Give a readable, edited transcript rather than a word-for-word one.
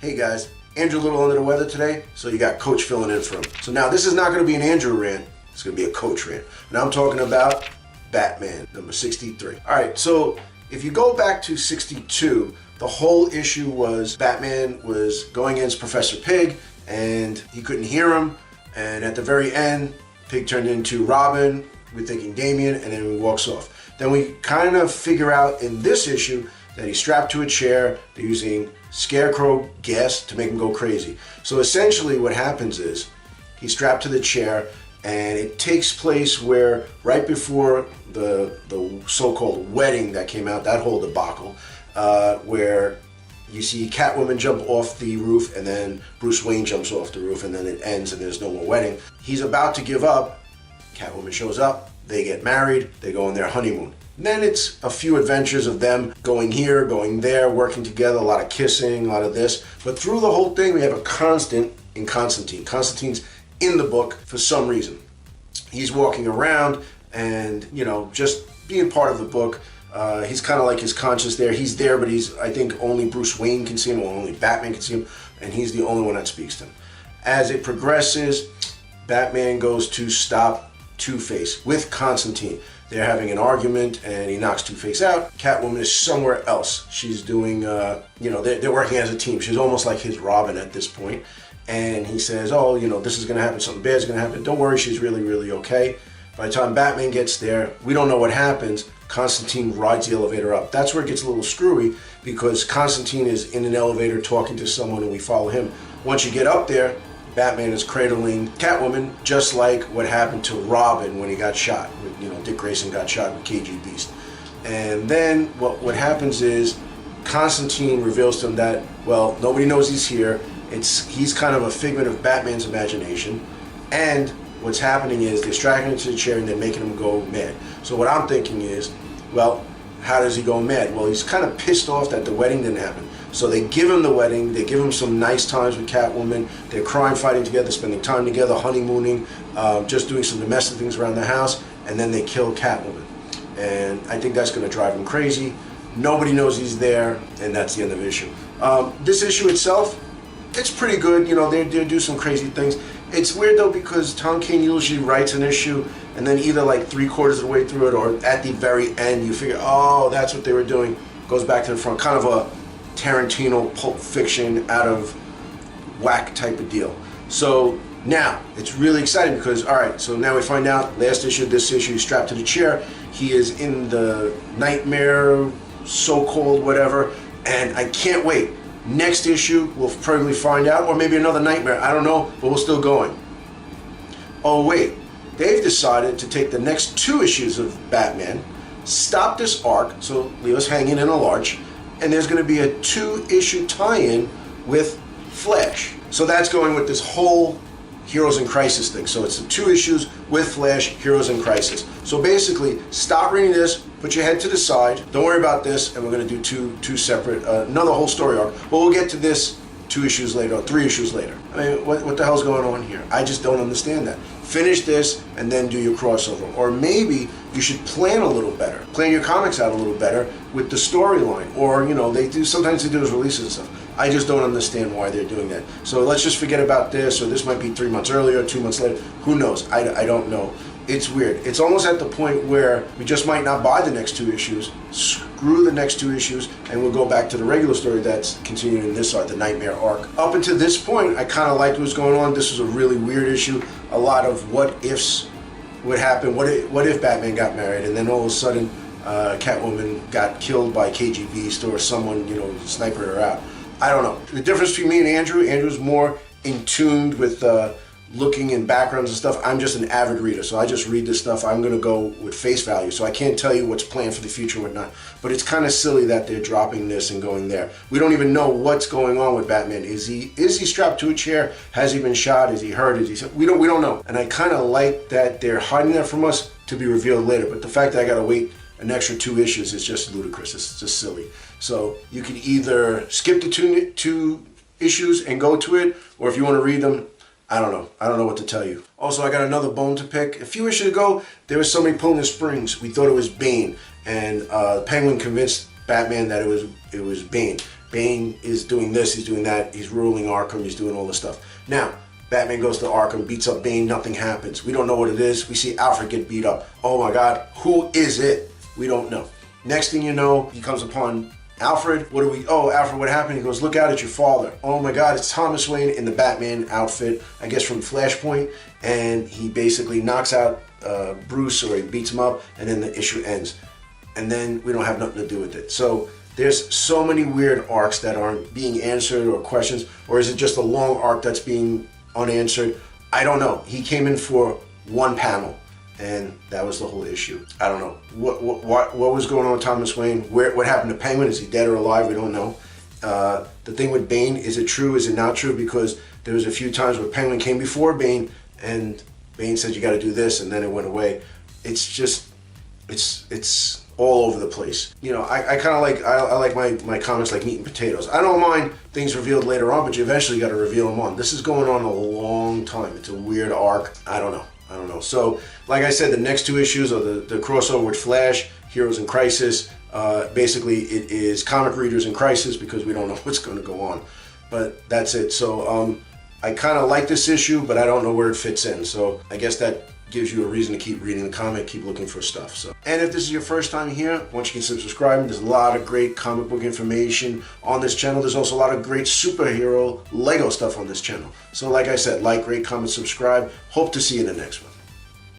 Hey guys, Andrew a little under the weather today, so you got Coach filling in for him. So now this is not going to be an Andrew rant, it's going to be a Coach rant. And I'm talking about Batman, number 63. Alright, so if you go back to 62, the whole issue was Batman was going against Professor Pig, and he couldn't hear him, and at the very end, Pig turned into Robin, we're thinking Damian, and then he walks off. Then we kind of figure out in this issue that he's strapped to a chair, they're using Scarecrow gas to make him go crazy. So essentially what happens is he's strapped to the chair, and it takes place where right before the so-called wedding that came out, that whole debacle, where you see Catwoman jump off the roof and then Bruce Wayne jumps off the roof, and then it ends and there's no more wedding. He's about to give up, Catwoman shows up, they get married, they go on their honeymoon. And then it's a few adventures of them going here, going there, working together, a lot of kissing, a lot of this. But through the whole thing, we have a constant in Constantine. Constantine's in the book for some reason. He's walking around and, you know, just being part of the book. He's kind of like his conscience there. He's there, but I think only Bruce Wayne can see him, or only Batman can see him, and he's the only one that speaks to him. As it progresses, Batman goes to stop Two-Face with Constantine. They're having an argument, and he knocks Two-Face out. Catwoman is somewhere else. She's doing, they're working as a team. She's almost like his Robin at this point. And he says, oh, this is going to happen. Something bad's going to happen. Don't worry, she's really, really okay. By the time Batman gets there, we don't know what happens. Constantine rides the elevator up. That's where it gets a little screwy, because Constantine is in an elevator talking to someone, and we follow him. Once you get up there, Batman is cradling Catwoman, just like what happened to Robin when he got shot. Dick Grayson got shot with KG Beast. And then what happens is Constantine reveals to him that, well, nobody knows he's here. He's kind of a figment of Batman's imagination. And what's happening is they're strapping him to the chair and they're making him go mad. So what I'm thinking is, well, how does he go mad? Well, he's kind of pissed off that the wedding didn't happen. So they give him the wedding, they give him some nice times with Catwoman, they're crime fighting together, spending time together, honeymooning, just doing some domestic things around the house, and then they kill Catwoman. And I think that's going to drive him crazy. Nobody knows he's there, and that's the end of the issue. This issue itself, it's pretty good. They do some crazy things. It's weird though, because Tom King usually writes an issue, and then either like 3/4 of the way through it or at the very end you figure, oh, that's what they were doing. Goes back to the front, kind of a Tarantino Pulp Fiction out of whack type of deal. So now it's really exciting because, all right, so now we find out last issue, this issue, he's strapped to the chair. He is in the nightmare, so-called whatever, and I can't wait. Next issue, we'll probably find out, or maybe another nightmare, I don't know, but we're still going. Oh wait, they've decided to take the next 2 issues of Batman, stop this arc, so leave us hanging in a larch, and there's going to be a 2-issue tie-in with Flash. So that's going with this whole Heroes in Crisis thing. So it's the 2 issues with Flash, Heroes in Crisis. So basically, stop reading this, put your head to the side, don't worry about this, and we're going to do two separate, another whole story arc. But we'll get to this 2 issues later, or 3 issues later. I mean, what the hell's going on here? I just don't understand that. Finish this, and then do your crossover. Or maybe you should plan a little better. Plan your comics out a little better with the storyline. Or, sometimes they do those releases and stuff. I just don't understand why they're doing that. So let's just forget about this, or this might be 3 months earlier, 2 months later. Who knows? I don't know. It's weird. It's almost at the point where we just might not buy the next 2 issues, screw the next 2 issues, and we'll go back to the regular story that's continuing in this arc, the Nightmare arc. Up until this point, I kind of liked what was going on. This was a really weird issue. A lot of what ifs would happen. What if Batman got married, and then all of a sudden Catwoman got killed by KG Beast, or someone, sniped her out. I don't know. The difference between me and Andrew's more in tune with looking in backgrounds and stuff. I'm just an avid reader, so I just read this stuff. I'm going to go with face value, so I can't tell you what's planned for the future and whatnot. But it's kind of silly that they're dropping this and going there. We don't even know what's going on with Batman. Is he strapped to a chair? Has he been shot? Is he hurt? We don't know. And I kind of like that they're hiding that from us to be revealed later. But the fact that I got to wait an extra 2 issues is just ludicrous. It's just silly. So you can either skip the 2 issues and go to it, or if you want to read them, I don't know. I don't know what to tell you. Also, I got another bone to pick. A few issues ago, there was somebody pulling the strings. We thought it was Bane, and Penguin convinced Batman that it was Bane. Bane is doing this, he's doing that, he's ruling Arkham, he's doing all this stuff. Now, Batman goes to Arkham, beats up Bane, nothing happens. We don't know what it is. We see Alfred get beat up. Oh my God, who is it? We don't know. Next thing you know, he comes upon Alfred. Oh, Alfred, what happened? He goes, look out, it's your father. Oh my God, it's Thomas Wayne in the Batman outfit, I guess from Flashpoint, and he basically knocks out Bruce, or he beats him up, and then the issue ends. And then we don't have nothing to do with it. So there's so many weird arcs that aren't being answered, or questions, or is it just a long arc that's being unanswered? I don't know. He came in for one panel, and that was the whole issue. I don't know what was going on with Thomas Wayne. What happened to Penguin? Is he dead or alive? We don't know. The thing with Bane, is it true? Is it not true? Because there was a few times where Penguin came before Bane, and Bane said you got to do this, and then it went away. It's just, it's all over the place. You know, I kind of like, I like my comics like meat and potatoes. I don't mind things revealed later on, but you eventually got to reveal them on. This is going on a long time. It's a weird arc. I don't know. So, like I said, the next two issues are the crossover with Flash, Heroes in Crisis. Basically, it is comic readers in crisis because we don't know what's going to go on. But that's it. So, I kind of like this issue, but I don't know where it fits in. So, I guess that gives you a reason to keep reading the comic, keep looking for stuff. So, and if this is your first time here, once you consider subscribing, there's a lot of great comic book information on this channel. There's also a lot of great superhero Lego stuff on this channel. So like I said, like, rate, comment, subscribe. Hope to see you in the next one.